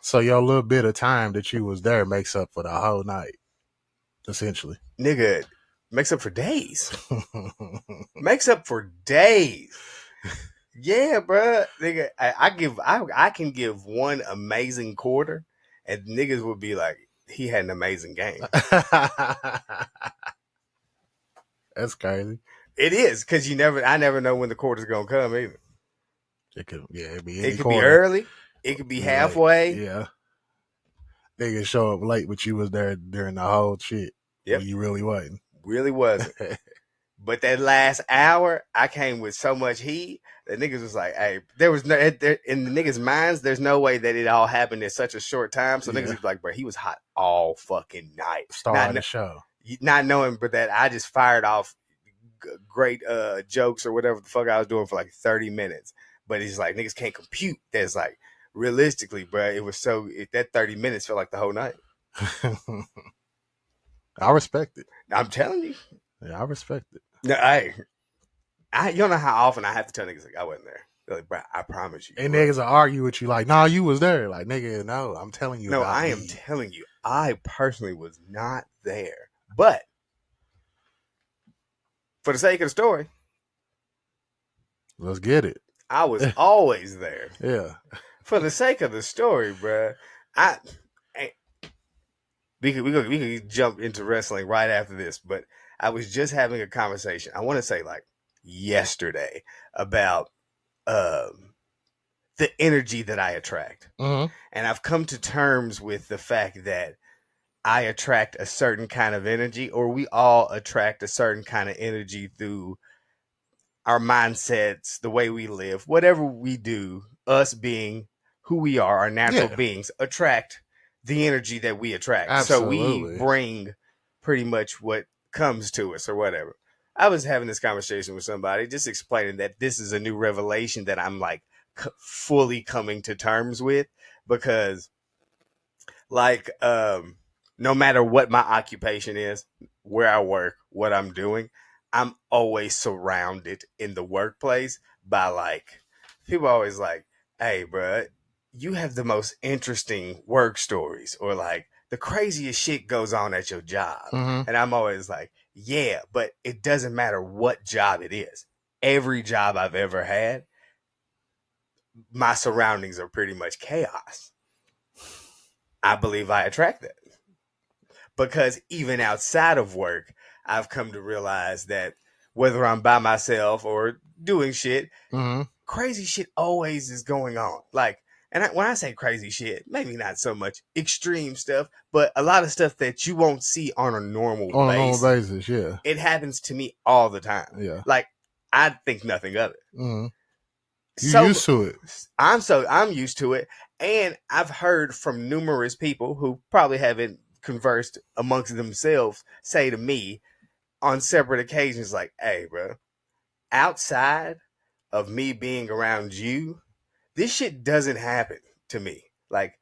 So your little bit of time that you was there makes up for the whole night, essentially. Nigga, makes up for days. Makes up for days. Yeah, bruh. Nigga, I can give one amazing quarter, and niggas would be like, he had an amazing game. That's crazy. It is because I never know when the quarter's gonna come either. It'd be It any could be quarter. early, it could be Be late. halfway. Yeah. Niggas show up late, but you was there during the whole shit when Yep, you really wasn't. really wasn't. But that last hour, I came with so much heat that niggas was like, "Hey, there was no in the niggas' minds. There's no way that it all happened in such a short time." So niggas Yeah. was like, "Bro, he was hot all fucking night." Star of the show. Not knowing, but that I just fired off great jokes or whatever the fuck I was doing for like 30 minutes. But it's like niggas can't compute. That's like realistically, bro. It was that 30 minutes felt like the whole night. I respect it. I'm telling you. Yeah, I respect it. No, you don't know how often I have to tell niggas like I wasn't there. They're like, bro, I promise you. And niggas will argue with you like, nah, you was there. Like, nigga, no, I'm telling you. No, I am telling you, I personally was not there. But for the sake of the story, let's get it. I was always there. Yeah. For the sake of the story, bro, we could jump into wrestling right after this, but I was just having a conversation. I want to say like yesterday about the energy that I attract, and I've come to terms with the fact that I attract a certain kind of energy, or we all attract a certain kind of energy through our mindsets, the way we live, whatever we do. Us being who we are, our natural beings, attract the energy that we attract. Absolutely. So we bring pretty much what comes to us or whatever. I was having this conversation with somebody just explaining that this is a new revelation that I'm like fully coming to terms with, because like no matter what my occupation is, where I work, what I'm doing, I'm always surrounded in the workplace by like people always like, hey, bro, you have the most interesting work stories, or like the craziest shit goes on at your job. And I'm always like, yeah, but it doesn't matter what job it is. Every job I've ever had, my surroundings are pretty much chaos. I believe I attract that because even outside of work, I've come to realize that whether I'm by myself or doing shit, crazy shit always is going on. Like, and when I say crazy shit, maybe not so much extreme stuff, but a lot of stuff that you won't see on a normal basis. Yeah, it happens to me all the time. Yeah, like I think nothing of it. You're used to it. I'm used to it, and I've heard from numerous people who probably haven't conversed amongst themselves say to me on separate occasions, like, "Hey, bro, outside of me being around you, this shit doesn't happen to me. Like,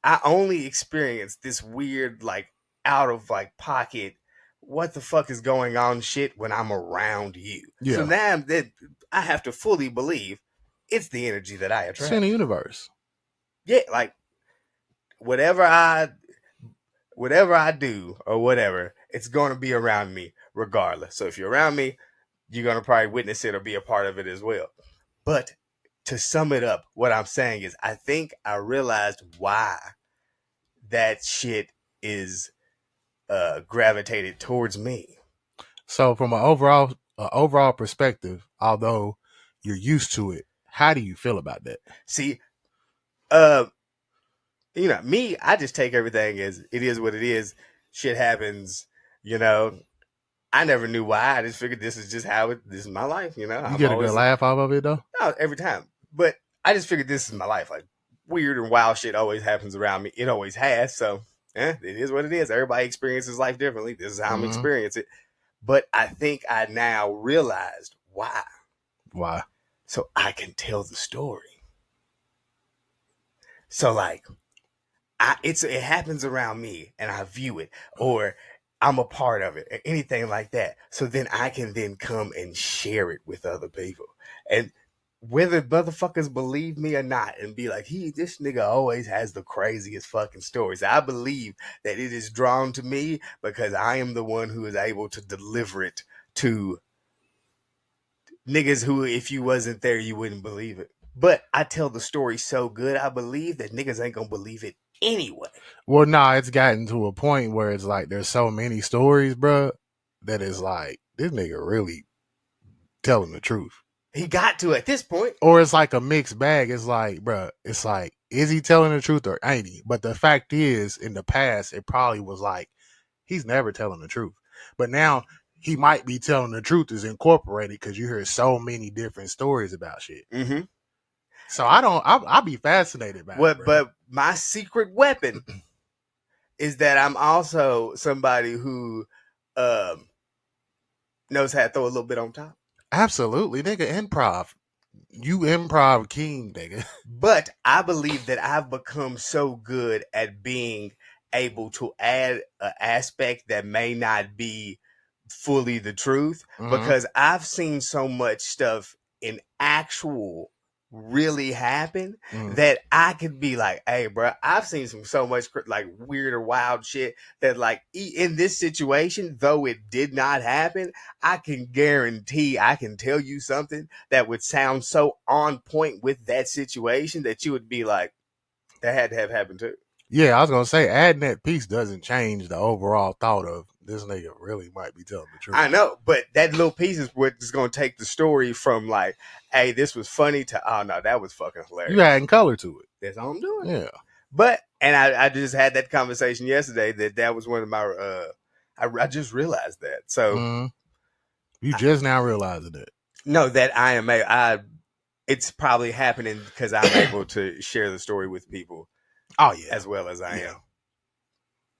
I only experience this weird, like, out of like pocket, what the fuck is going on shit when I'm around you." Yeah. So now I have to fully believe it's the energy that I attract. It's in the universe. Yeah, like whatever I do or whatever, it's going to be around me regardless. So if you're around me, you're going to probably witness it or be a part of it as well. But to sum it up, what I'm saying is I think I realized why that shit is gravitated towards me. So from an overall perspective, although you're used to it, how do you feel about that? See, me, I just take everything as it is what it is. Shit happens, I never knew why. I just figured this is just this is my life, You get a good laugh out of it though? No, every time. But I just figured this is my life. Like weird and wild shit always happens around me. It always has. So it is what it is. Everybody experiences life differently. This is how I'm experiencing it. But I think I now realized why. Why? So I can tell the story. So like it happens around me and I view it, or I'm a part of it, or anything like that. So then I can then come and share it with other people. And whether motherfuckers believe me or not, and be like, this nigga always has the craziest fucking stories. I believe that it is drawn to me because I am the one who is able to deliver it to niggas who, if you wasn't there, you wouldn't believe it. But I tell the story so good, I believe that niggas ain't gonna believe it anyway. Well, nah, it's gotten to a point where it's like there's so many stories, bro, that it's like this nigga really telling the truth. He got to at this point. Or it's like a mixed bag. It's like, bro, it's like, is he telling the truth or ain't he? But the fact is, in the past, it probably was like, he's never telling the truth. But now he might be telling the truth is incorporated because you hear so many different stories about shit. Mm-hmm. So I'll be fascinated by it. Bro. But my secret weapon is that I'm also somebody who knows how to throw a little bit on top. Absolutely, nigga. Improv. You improv king, nigga. But I believe that I've become so good at being able to add an aspect that may not be fully the truth, because I've seen so much stuff in actual really happen that I could be like, hey, bro, I've seen so much like weird or wild shit that like in this situation, though it did not happen, I can guarantee I can tell you something that would sound so on point with that situation that you would be like, that had to have happened too. Yeah, I was gonna say adding that piece doesn't change the overall thought of this nigga really might be telling the truth. I know, but that little piece is what is gonna take the story from like, hey, this was funny to, oh no, that was fucking hilarious. You adding color to it. That's all I'm doing. Yeah. But and I just had that conversation yesterday that was one of my I just realized that. So you just now realizing it. No, that it's probably happening because I'm able to share the story with people. Oh yeah, as well as I am.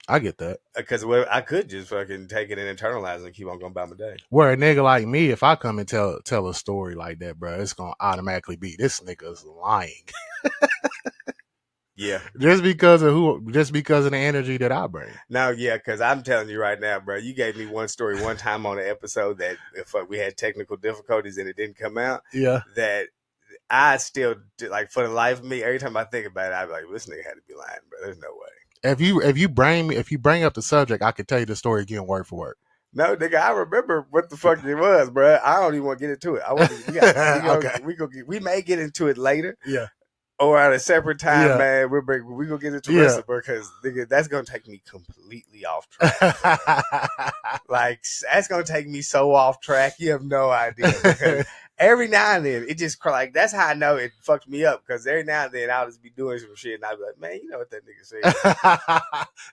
I get that. Because I could just fucking take it and internalize it and keep on going about my day. Where a nigga like me, if I come and tell a story like that, bro, it's gonna automatically be this nigga's lying. Yeah. Just because of the energy that I bring. No, yeah, because I'm telling you right now, bro, you gave me one story one time on an episode that if we had technical difficulties and it didn't come out. Yeah. That I still like for the life of me, every time I think about it, I'd be like, this nigga had to be lying, bro. There's no way. If you bring up the subject, I could tell you the story again word for word. No, nigga, I remember what the fuck it was, bro. I don't even want to get into it. We may get into it later. Yeah. Or at a separate time, man, we're gonna get into the rest of it because nigga, that's gonna take me completely off track. Like that's gonna take me so off track, you have no idea. Because every now and then, it just like that's how I know it fucked me up. Because every now and then, I'll just be doing some shit, and I'll be like, man, you know what that nigga said?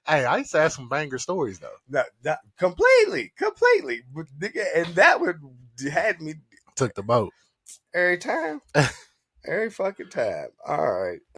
Hey, I used to have some banger stories though. No, completely, but nigga, and that would had me took the boat every time. Every fucking time. All right.